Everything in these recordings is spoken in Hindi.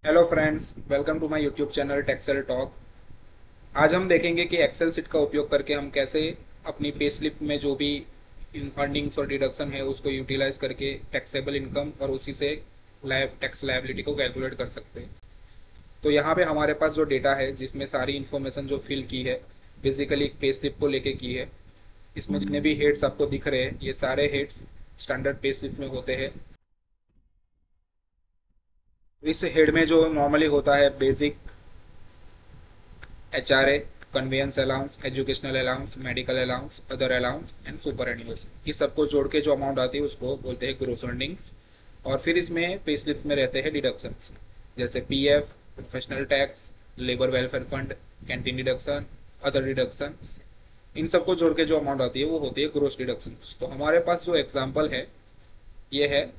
Hello friends, welcome to my YouTube channel Texel Talk. आज हम देखेंगे कि एक्सेल सीट का उपयोग करके हम कैसे अपनी पे स्लिप में जो भी अर्निंग्स और डिडक्शन है उसको यूटिलाइज करके टैक्सेबल इनकम और उसी से टैक्स लायबिलिटी को कैलकुलेट कर सकते हैं। तो यहाँ पे हमारे पास जो डेटा है जिसमें सारी इन्फॉर्मेशन जो फिल की है बेसिकली एक पे स्लिप को लेके की है। इसमें जितने भी हेड्स आपको दिख रहे हैं ये सारे हेड्स स्टैंडर्ड पे स्लिप में होते हैं। इस हेड में जो नॉर्मली होता है basic, HRA, convince allowance, educational allowance, medical allowance, other allowance and super annuals, इस सबको जोड़ के जो अमाउंट आती है उसको बोलते हैं ग्रोस अर्निंग्स। और फिर इसमें पे स्लिप में रहते हैं डिडक्शंस जैसे PF, professional tax, labour welfare fund, canteen deduction, other deduction. इन सबको जोड़ के जो अमाउंट आती है वो होती है ग्रोस डिडक्शन। तो हमारे पास जो एग्जाम्पल है ये है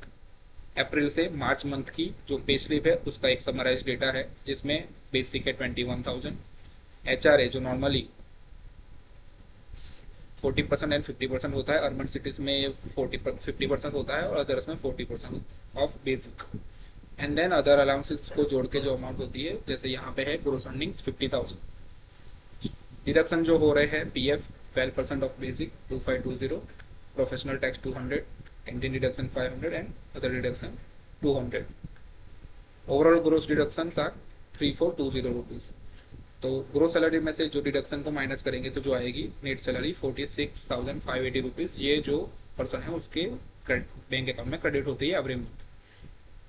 अप्रैल से मार्च मंथ की जो पे स्लिप है उसका एक समराइज डेटा है जिसमें बेसिक है 21,000, HRA जो नॉर्मली 40% एंड 50% होता है, अर्बन सिटीज में ये 50% होता है और अदर्स में 40% of basic. And then other allowances को जोड़ के जो अमाउंट होती है जैसे यहाँ पे है ग्रोस अर्निंग्स 50,000। डिडक्शन जो हो रहे हैं PF 12% of basic 2520, professional tax 200, canteen deduction 500 and other deduction 200। Overall gross deductions are 3420 rupees. तो ग्रोस सैलरी में से जो डिडक्शन को माइनस करेंगे तो जो आएगी नेट सैलरी 46,580 रुपीज। ये जो पर्सन है उसके बैंक अकाउंट में क्रेडिट होती है एवरी मंथ।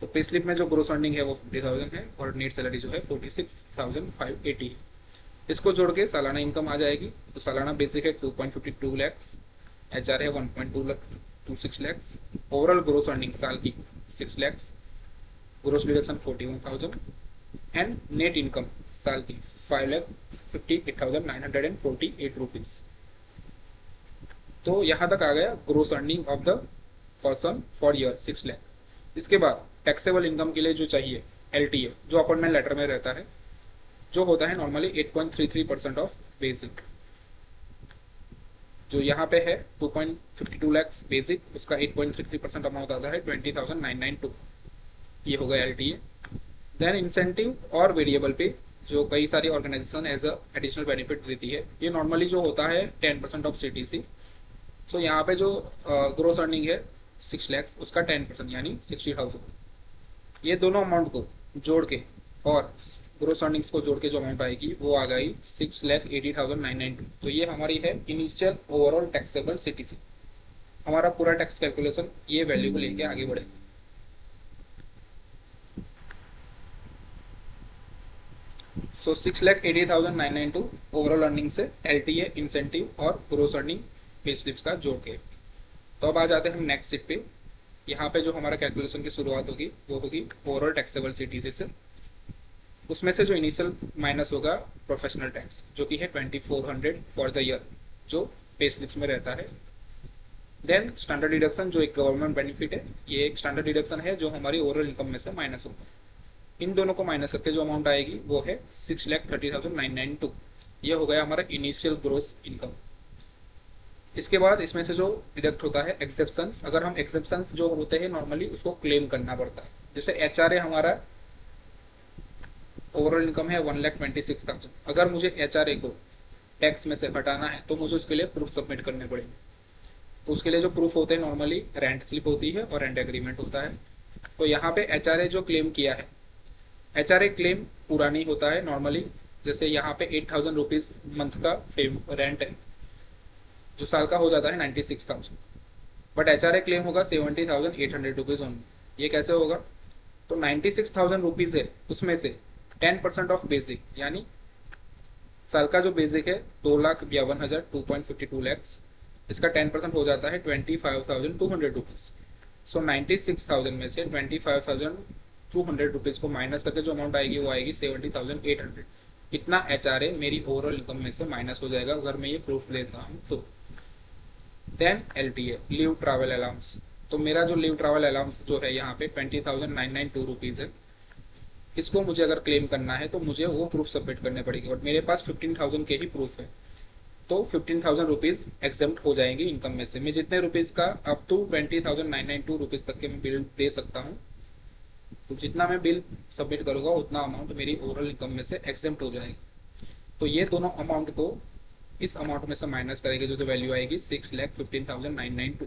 तो पे स्लिप में जो ग्रोस अर्निंग है वो 50,000 है और नेट सैलरी जो है 46,580 है। इसको जोड़ के सालाना इनकम आ जाएगी। तो सालाना बेसिक है 2.52 लैक्स, HR है 1.26 लैक्स, ओवरऑल ग्रोस अर्निंग साल की 6 lakhs, gross deduction 41,000 and net income साल की 5,58,948 रुपीज। तो यहाँ तक आ गया gross earning of the person for year 6 lakh. इसके बाद टैक्सेबल इनकम के लिए जो चाहिए LTA जो अपॉइंटमेंट लेटर में रहता है जो होता है नॉर्मली 8.33% ऑफ बेसिक। जो यहाँ पे है 2.52 लैक्स बेसिक, उसका 8.33% अमाउंट आता है 20,992। ये हो गया LTA। देन इंसेंटिव और वेरिएबल पे जो कई सारी organisation as a additional benefit देती है ये नॉर्मली जो होता है 10% ऑफ CTC। सो यहाँ पे जो ग्रोस अर्निंग है 6 लैक्स उसका 10% यानी 60,000। ये दोनों अमाउंट को जोड़ के और ग्रोस अर्निंग्स को जोड़ के जो अमाउंट आएगी वो आ गई 6,80,992। तो ये हमारी है इनिशियल ओवरऑल टैक्सेबल CTC। हमारा पूरा टैक्स कैलकुलेशन ये वैल्यू को लेके आगे बढ़े। सो 6,80,992 ओवरऑल अर्निंग से LTA, इंसेंटिव और ग्रोस अर्निंग पे स्लिप्स का जोड़ के। तो अब आ जाते हैं हम नेक्स्ट सीट पे। यहाँ पे जो हमारा कैलकुलेशन की शुरुआत होगी वो होगी ओवरऑल टैक्सेबल CTC से। उसमें से जो इनिशियल माइनस होगा प्रोफेशनल टैक्स जो कि है 2,400 फॉर द ईयर जो पे स्लिप्स में रहता है। देन स्टैंडर्ड डिडक्शन जो एक गवर्नमेंट बेनिफिट है, ये एक स्टैंडर्ड डिडक्शन है जो हमारी ओवरऑल इनकम में से माइनस होता है। इन दोनों को माइनस करके जो अमाउंट आएगी वो है 6,30,992। ये हो गया हमारा इनिशियल ग्रोस इनकम। इसके बाद इसमें से जो डिडक्ट होता है एक्सेप्शंस, अगर हम एक्सेप्शंस जो होते हैं नॉर्मली उसको क्लेम करना पड़ता है। जैसे HRA हमारा ओवरऑल इनकम है 1,26,000। अगर मुझे HRA को टैक्स में से हटाना है तो मुझे उसके लिए प्रूफ सबमिट करने पड़ेंगे। तो उसके लिए जो प्रूफ होते हैं नॉर्मली रेंट स्लिप होती है और रेंट एग्रीमेंट होता है। तो यहाँ पे HRA जो क्लेम किया है, HRA क्लेम पूरा नहीं होता है नॉर्मली। जैसे यहाँ पे 8,000 रुपीज मंथ का रेंट है जो साल का हो जाता है 96,000, बट HRA क्लेम होगा 70,800 रुपीज ओनली। ये कैसे होगा? तो 96,000 रुपीज है उसमें से 10% ऑफ बेसिक यानी साल का जो बेसिक है 2,52,000 2.52 लैक्स, इसका 10% हो जाता है 25,200 रुपीज। सो 96,000 में से 25,200 रुपीज को माइनस करके जो अमाउंट आएगी वो आएगी 70,800। इतना HRA मेरी ओवरऑल इनकम में से माइनस हो जाएगा अगर मैं ये प्रूफ लेता हूँ तो। Then LTA leave travel allowance. तो मेरा जो लीव ट्रैवल अलाउंस जो है यहाँ पे 20,992 रुपीज है। इसको मुझे अगर क्लेम करना है तो मुझे वो प्रूफ सबमिट करने पड़ेगी, बट मेरे पास 15,000 के ही प्रूफ है। तो 15,000 रुपीज एग्जेम्प्ट हो जाएंगे इनकम में से। मैं जितने रुपीज का अप टू 20,992 रुपीज तक के मैं बिल दे सकता हूँ तो जितना मैं बिल सबमिट करूंगा उतना अमाउंट मेरी ओवरऑल इनकम में से एग्जेम्प्ट हो जाएगा। तो ये दोनों अमाउंट को इस अमाउंट में से माइनस करेंगे जो वैल्यू आएगी 6,15,992।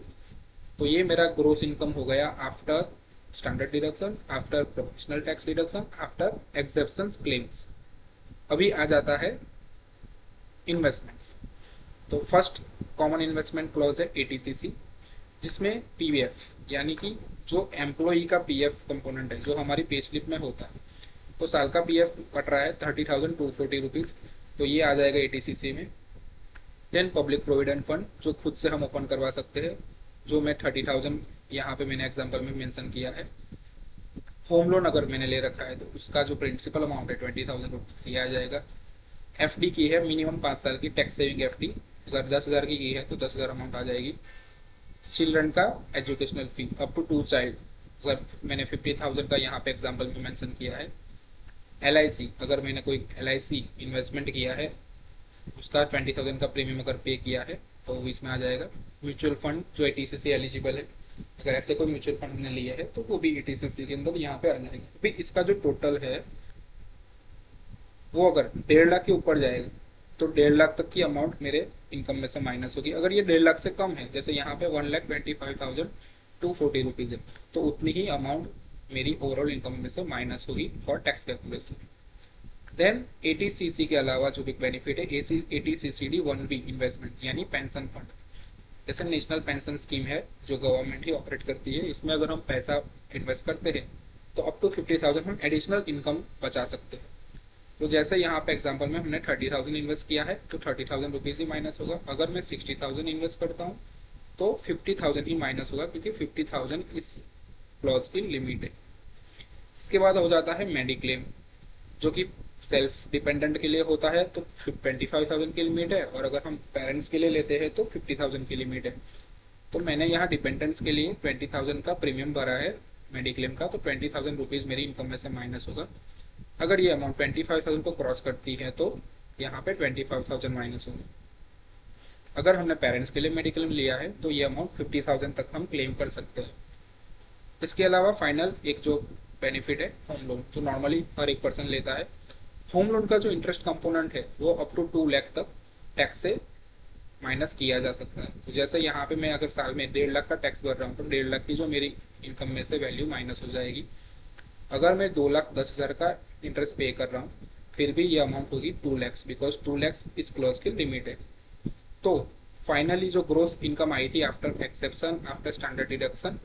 तो ये मेरा ग्रोस इनकम हो गया after standard deduction, after professional tax deduction, after exceptions claims. अभी आ जाता है इन्वेस्टमेंट्स। तो फर्स्ट कॉमन इन्वेस्टमेंट क्लॉज है एटीसीसी, जिसमें पीएफ यानी कि जो एम्प्लॉई का पीएफ कंपोनेंट है जो हमारी पे स्लिप में होता है। तो साल का पीएफ कट रहा है 30,240 रुपीज़, तो ये आ जाएगा एटीसीसी में। देन पब्लिक प्रोविडेंट फंड जो खुद से हम ओपन करवा सकते हैं, जो मैं 30,000 यहाँ पे मैंने एग्जाम्पल में मेंशन किया है। होम लोन अगर मैंने ले रखा है तो उसका जो प्रिंसिपल अमाउंट है 20,000 रुपीज़ ये आ जाएगा। एफडी की है मिनिमम 5 साल की टैक्स सेविंग एफडी, अगर 10,000 की है तो 10,000 अमाउंट आ जाएगी। चिल्ड्रन का educational fee up to 2 child, अगर मैंने 50,000 का यहाँ पे एग्जाम्पल में मेंशन किया है। एलआईसी, अगर मैंने कोई एलआईसी इन्वेस्टमेंट किया है उसका 20,000 का प्रीमियम अगर पे किया है तो इसमें आ जाएगा। म्यूचुअल फंड जो एटीसीसी एलिजिबल है, अगर ऐसे कोई म्यूचुअल फंड ने लिया है तो वो भी एटीसीसी के अंदर यहाँ पे आ जाएगा। अभी इसका जो टोटल है वो अगर 1.5 लाख के ऊपर जाएगा तो 1.5 लाख तक की अमाउंट मेरे इनकम में से माइनस होगी। अगर ये 1.5 लाख से कम है, जैसे यहाँ पे 1,25,240 रुपीज़ है, तो उतनी ही अमाउंट मेरी ओवरऑल इनकम में से माइनस होगी फॉर टैक्स कैलकुलेशन। देन एटीसीसी के अलावा जो भी बेनिफिट है एटीसीसीडी 1B इन्वेस्टमेंट यानी पेंशन फंड। जैसे नेशनल पेंशन स्कीम है जो गवर्नमेंट ही ऑपरेट करती है, इसमें अगर हम पैसा इन्वेस्ट करते हैं तो अप टू 50,000 हम एडिशनल इनकम बचा सकते हैं। तो जैसे यहाँ पे एग्जांपल में हमने 30,000 इन्वेस्ट किया है तो 30,000 रुपीज़ ही माइनस होगा। अगर मैं 60,000 इन्वेस्ट करता हूँ तो 50,000 ही माइनस होगा, क्योंकि 50,000 इस क्लॉज की लिमिट है। इसके बाद हो जाता है मेडिक्लेम, जो कि सेल्फ डिपेंडेंट के लिए होता है तो 25,000 की लिमिट है, और अगर हम पेरेंट्स के लिए लेते हैं तो 50,000 की लिमिट है। तो मैंने यहाँ डिपेंडेंट्स के लिए 20,000 का प्रीमियम भरा है मेडिक्लेम का, तो 20,000 रुपीज़ मेरी इनकम में से माइनस होगा। अगर ये अमाउंट 25,000 को क्रॉस करती है तो यहाँ पे 25,000 माइनस होगा। अगर हमने पेरेंट्स के लिए मेडिक्लेम लिया है तो ये अमाउंट 50,000 तक हम क्लेम कर सकते हैं। इसके अलावा फाइनल एक जो बेनिफिट है होम लोन, जो नॉर्मली हर एक पर्सन लेता है। होम लोन का जो इंटरेस्ट कंपोनेंट है वो अप टू 2 लाख तक टैक्स से माइनस किया जा सकता है। तो जैसे यहाँ पे मैं अगर साल में 1.5 लाख का टैक्स भर रहा हूँ तो 1.5 लाख की जो मेरी इनकम में से वैल्यू माइनस हो जाएगी। अगर मैं 2,10,000 का इंटरेस्ट पे कर रहा हूँ फिर भी ये अमाउंट होगी 2 लाख, बिकॉज 2 लाख इस क्लॉज की लिमिट है। तो फाइनली जो ग्रोस इनकम आई थी after exception, after standard deduction,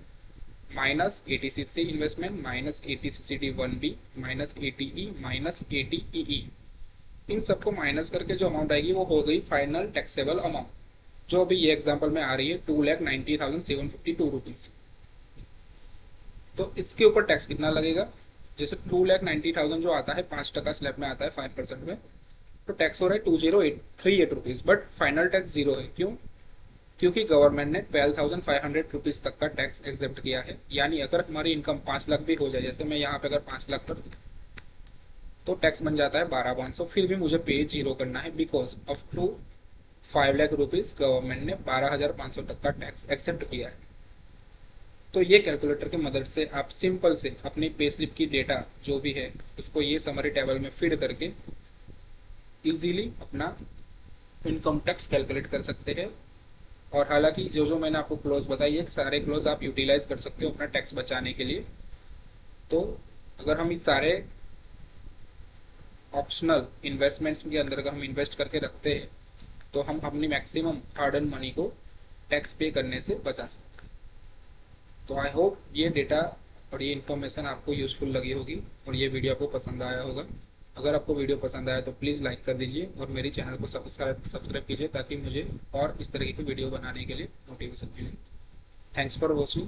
minus eighty C C investment, minus eighty C C D 1B, minus eighty E, minus eighty E E, इन सबको माइनस करके जो अमाउंट आएगी वो हो गई फाइनल टैक्सेबल अमाउंट, जो अभी ये एग्जांपल में आ रही है 2,90,752 रुपीज़। तो इसके ऊपर टैक्स कितना लगेगा? जैसे 2,90,000 जो आता है 5% स्लैब में आता है 5% में, तो टैक्स हो रहा है 2,038 rupees, but final tax zero है। क्यों? क्योंकि गवर्नमेंट ने 12,500 रुपीज़ तक का टैक्स एग्जेप्ट किया है। यानी अगर हमारी इनकम 5 लाख भी हो जाए, जैसे मैं यहाँ पे अगर 5 लाख कर दूँ तो टैक्स बन जाता है 12,500, फिर भी मुझे पे जीरो करना है, because up to 5 lakh rupees government ने 12,500 तक का टैक्स एक्सेप्ट किया है। तो ये कैलकुलेटर की मदद से आप सिंपल से अपनी पे स्लिप की डेटा जो भी है उसको ये समरी टेबल में फीड करके इजीली अपना इनकम टैक्स कैलकुलेट कर सकते हैं। और हालांकि जो जो मैंने आपको क्लोज बताई है सारे क्लोज आप यूटिलाइज कर सकते हो अपना टैक्स बचाने के लिए। तो अगर हम इस सारे ऑप्शनल इन्वेस्टमेंट्स के अंदर अगर हम इन्वेस्ट करके रखते हैं तो हम अपनी मैक्सिमम हार्ड अर्न मनी को टैक्स पे करने से बचा सकते हैं। तो आई होप ये डेटा और ये इन्फॉर्मेशन आपको यूजफुल लगी होगी और ये वीडियो आपको पसंद आया होगा। अगर आपको वीडियो पसंद आया तो प्लीज़ लाइक कर दीजिए और मेरे चैनल को सब्सक्राइब कीजिए, ताकि मुझे और इस तरह की वीडियो बनाने के लिए मोटिवेशन मिले। Thanks for watching.